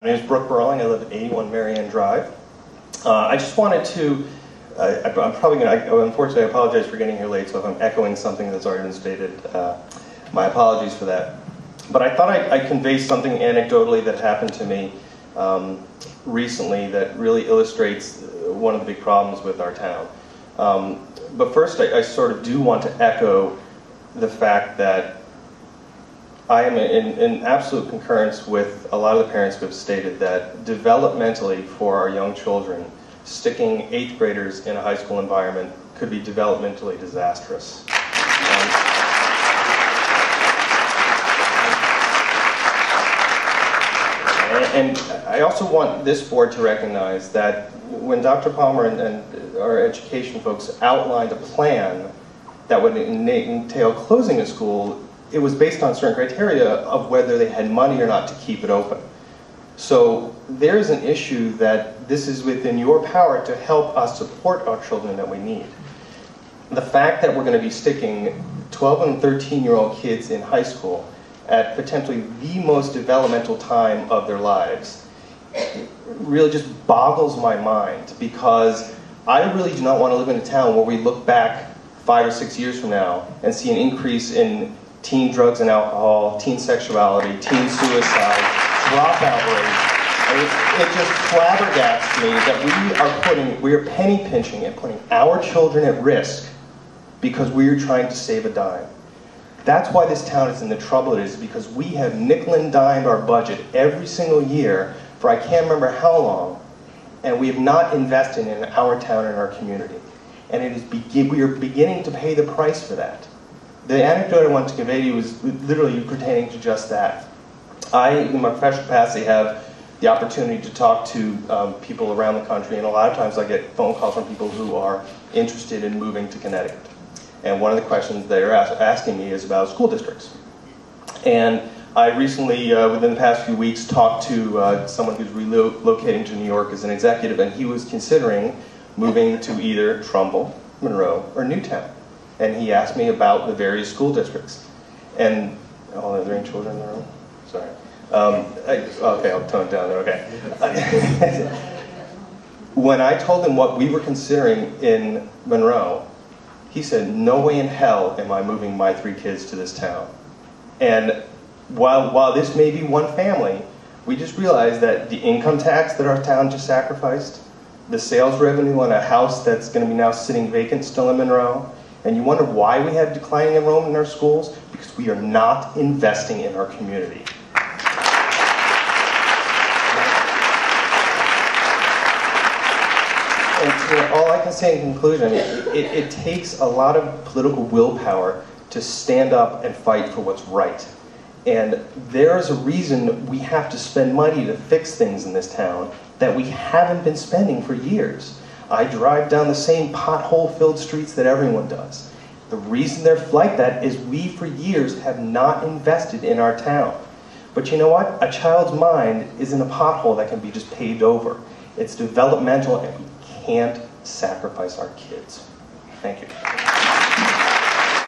My name is Brooke Burling. I live at 81 Marianne Drive. I just wanted to, I'm probably going to, unfortunately I apologize for getting here late, so if I'm echoing something that's already been stated, my apologies for that. But I thought I'd convey something anecdotally that happened to me recently that really illustrates one of the big problems with our town. But first I sort of do want to echo the fact that I am in absolute concurrence with a lot of the parents who have stated that developmentally for our young children, sticking 8th graders in a high school environment could be developmentally disastrous. And I also want this board to recognize that when Dr. Palmer and our education folks outlined a plan that would entail closing a school, it was based on certain criteria of whether they had money or not to keep it open. So there's an issue that this is within your power to help us support our children that we need. The fact that we're going to be sticking 12 and 13-year-old kids in high school at potentially the most developmental time of their lives really just boggles my mind, because I really do not want to live in a town where we look back 5 or 6 years from now and see an increase in teen drugs and alcohol, teen sexuality, teen suicide, dropout rate. And it just flabbergasts me that we are penny pinching and putting our children at risk because we are trying to save a dime. That's why this town is in the trouble it is, because we have nickel and dimed our budget every single year for I can't remember how long, and we have not invested in our town and our community. And we are beginning to pay the price for that. The anecdote I wanted to convey to you was literally pertaining to just that. I, in my professional capacity, have the opportunity to talk to people around the country, and a lot of times I get phone calls from people who are interested in moving to Connecticut. And one of the questions they're asking me is about school districts. And I recently, within the past few weeks, talked to someone who's relocating to New York as an executive, and he was considering moving to either Trumbull, Monroe, or Newtown. And he asked me about the various school districts. And, oh, are there any children in the room? Sorry. Okay, I'll tone it down there, okay. When I told him what we were considering in Monroe, he said, no way in hell am I moving my 3 kids to this town. And while this may be one family, we just realized that the income tax that our town just sacrificed, the sales revenue on a house that's going to be now sitting vacant still in Monroe, and you wonder why we have declining enrollment in our schools? Because we are not investing in our community. And all I can say in conclusion, it takes a lot of political willpower to stand up and fight for what's right. And there's a reason we have to spend money to fix things in this town that we haven't been spending for years. I drive down the same pothole-filled streets that everyone does. The reason they're like that is we, for years, have not invested in our town. But you know what? A child's mind isn't a pothole that can be just paved over. It's developmental, and we can't sacrifice our kids. Thank you.